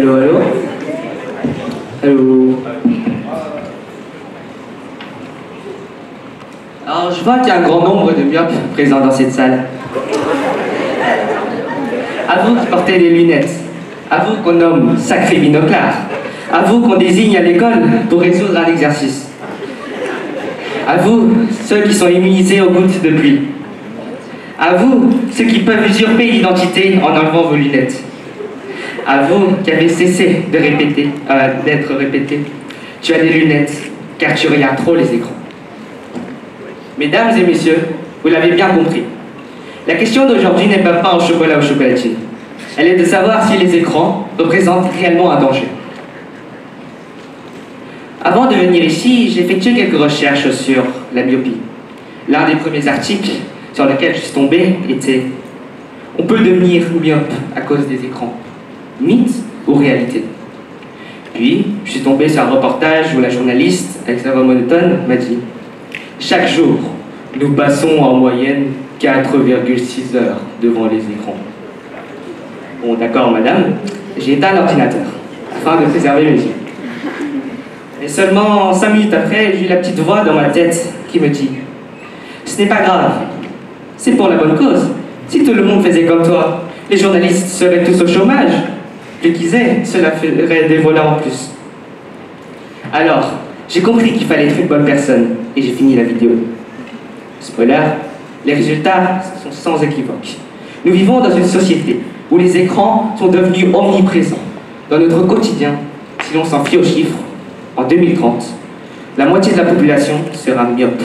Allô, allô? Allô? Alors, je vois qu'il y a un grand nombre de myopes présents dans cette salle. À vous qui portez des lunettes, à vous qu'on nomme sacré binoclard, à vous qu'on désigne à l'école pour résoudre un exercice, à vous, ceux qui sont immunisés aux gouttes de pluie, à vous, ceux qui peuvent usurper l'identité en enlevant vos lunettes, à vous qui avez cessé de d'être répété, tu as des lunettes car tu regardes trop les écrans. Mesdames et messieurs, vous l'avez bien compris. La question d'aujourd'hui n'est pas pain au chocolat ou chocolatier. Elle est de savoir si les écrans représentent réellement un danger. Avant de venir ici, j'ai effectué quelques recherches sur la myopie. L'un des premiers articles sur lequel je suis tombé était « On peut devenir myope à cause des écrans. Mythe ou réalité ?» Puis, je suis tombé sur un reportage où la journaliste, avec sa voix monotone, m'a dit « Chaque jour, nous passons en moyenne 4,6 heures devant les écrans. » Bon, d'accord, madame, j'ai éteint l'ordinateur, afin de préserver mes yeux. Et seulement 5 minutes après, j'ai eu la petite voix dans ma tête qui me dit « Ce n'est pas grave, c'est pour la bonne cause. Si tout le monde faisait comme toi, les journalistes seraient tous au chômage. Plus qu'ils aient, cela ferait des voleurs en plus. » Alors, j'ai compris qu'il fallait être une bonne personne, et j'ai fini la vidéo. Spoiler, les résultats sont sans équivoque. Nous vivons dans une société où les écrans sont devenus omniprésents. Dans notre quotidien, si l'on s'en fie aux chiffres, en 2030, la moitié de la population sera myope.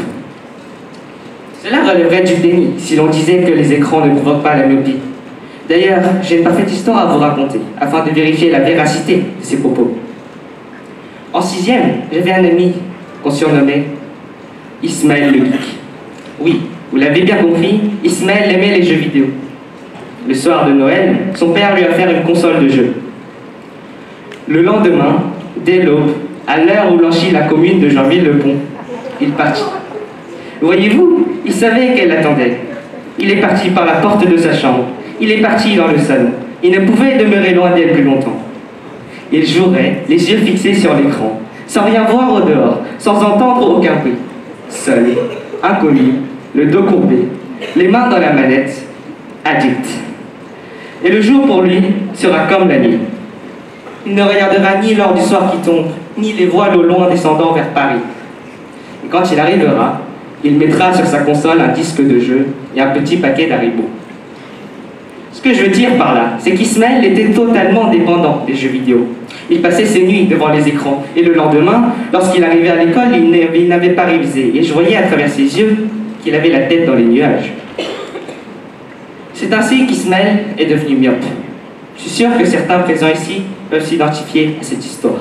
Cela relèverait du déni si l'on disait que les écrans ne provoquent pas la myopie. D'ailleurs, j'ai une parfaite histoire à vous raconter, afin de vérifier la véracité de ces propos. En 6e, j'avais un ami qu'on surnommait Ismaël le Geek. Oui, vous l'avez bien compris, Ismaël aimait les jeux vidéo. Le soir de Noël, son père lui a offert une console de jeux. Le lendemain, dès l'aube, à l'heure où blanchit la commune de Jeanville-le-Pont, il partit. Voyez-vous, il savait qu'elle l'attendait. Il est parti par la porte de sa chambre. Il est parti dans le salon. Il ne pouvait demeurer loin d'elle plus longtemps. Il jouerait, les yeux fixés sur l'écran, sans rien voir au dehors, sans entendre aucun bruit. Seul, inconnu, le dos courbé, les mains dans la manette, addict. Et le jour pour lui sera comme la nuit. Il ne regardera ni l'heure du soir qui tombe, ni les voiles au loin descendant vers Paris. Et quand il arrivera, il mettra sur sa console un disque de jeu et un petit paquet d'Haribo. Ce que je veux dire par là, c'est qu'Ismaël était totalement dépendant des jeux vidéo. Il passait ses nuits devant les écrans, et le lendemain, lorsqu'il arrivait à l'école, il n'avait pas révisé, et je voyais à travers ses yeux qu'il avait la tête dans les nuages. C'est ainsi qu'Ismaël est devenu myope. Je suis sûr que certains présents ici peuvent s'identifier à cette histoire.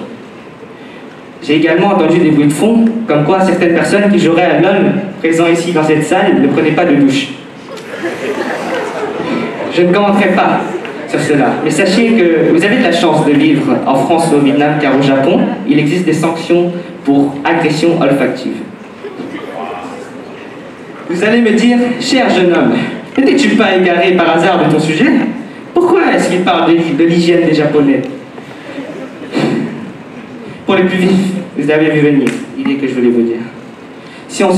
J'ai également entendu des bruits de fond, comme quoi certaines personnes qui joueraient à LOL présents ici dans cette salle ne prenaient pas de douche. Je ne commenterai pas sur cela, mais sachez que vous avez de la chance de vivre en France ou au Vietnam, car au Japon, il existe des sanctions pour agression olfactive. Vous allez me dire, cher jeune homme, n'étais-tu pas égaré par hasard de ton sujet? Pourquoi est-ce qu'il parle de l'hygiène des Japonais? Pour les plus vifs, vous avez vu venir l'idée que je voulais vous dire. Si on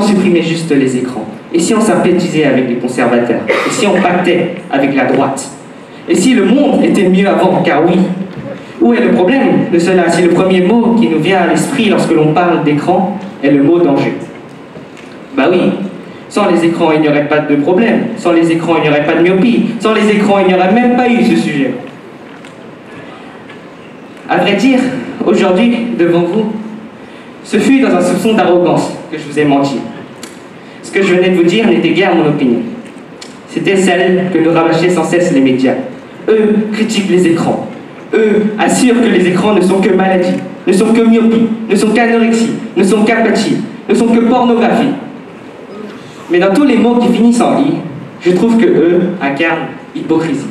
supprimait juste les écrans, et si on sympathisait avec les conservateurs, et si on pactait avec la droite, et si le monde était mieux avant, car oui, où est le problème de cela si le premier mot qui nous vient à l'esprit lorsque l'on parle d'écran est le mot danger? Bah oui, sans les écrans il n'y aurait pas de problème, sans les écrans il n'y aurait pas de myopie, sans les écrans il n'y aurait même pas eu ce sujet. À vrai dire, aujourd'hui, devant vous, ce fut dans un soupçon d'arrogance que je vous ai menti. Ce que je venais de vous dire n'était guère mon opinion. C'était celle que nous rabâchaient sans cesse les médias. Eux critiquent les écrans. Eux assurent que les écrans ne sont que maladie, ne sont que myopie, ne sont qu'anorexie, ne sont qu'apathie, ne sont que pornographie. Mais dans tous les mots qui finissent en « i », je trouve que eux incarnent l'hypocrisie.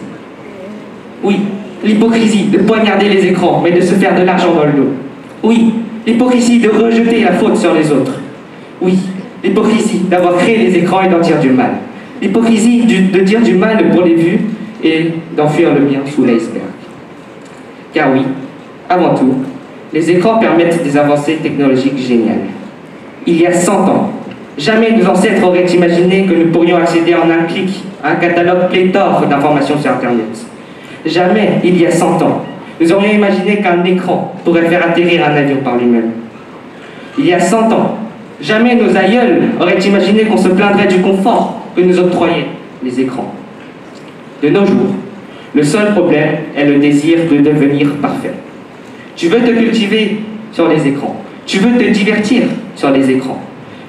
Oui, l'hypocrisie de poignarder les écrans, mais de se faire de l'argent dans le dos. Oui, l'hypocrisie de rejeter la faute sur les autres. Oui, l'hypocrisie d'avoir créé les écrans et d'en dire du mal. L'hypocrisie de dire du mal pour les vues et d'enfuir le bien sous l'iceberg. Car oui, avant tout, les écrans permettent des avancées technologiques géniales. Il y a 100 ans, jamais nos ancêtres auraient imaginé que nous pourrions accéder en un clic à un catalogue pléthore d'informations sur Internet. Jamais, il y a 100 ans, nous aurions imaginé qu'un écran pourrait faire atterrir un avion par lui-même. Il y a 100 ans, jamais nos aïeuls auraient imaginé qu'on se plaindrait du confort que nous octroyaient les écrans. De nos jours, le seul problème est le désir de devenir parfait. Tu veux te cultiver sur les écrans, tu veux te divertir sur les écrans,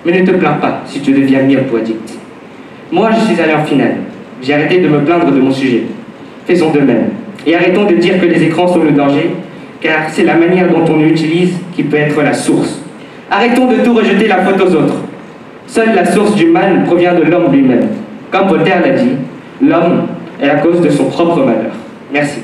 mais ne te plains pas si tu deviens myope ou addict. Moi, je suis allé en finale. J'ai arrêté de me plaindre de mon sujet. Faisons de même. Et arrêtons de dire que les écrans sont le danger, car c'est la manière dont on l'utilise qui peut être la source. Arrêtons de tout rejeter la faute aux autres. Seule la source du mal provient de l'homme lui-même. Comme Voltaire l'a dit, l'homme est la cause de son propre malheur. Merci.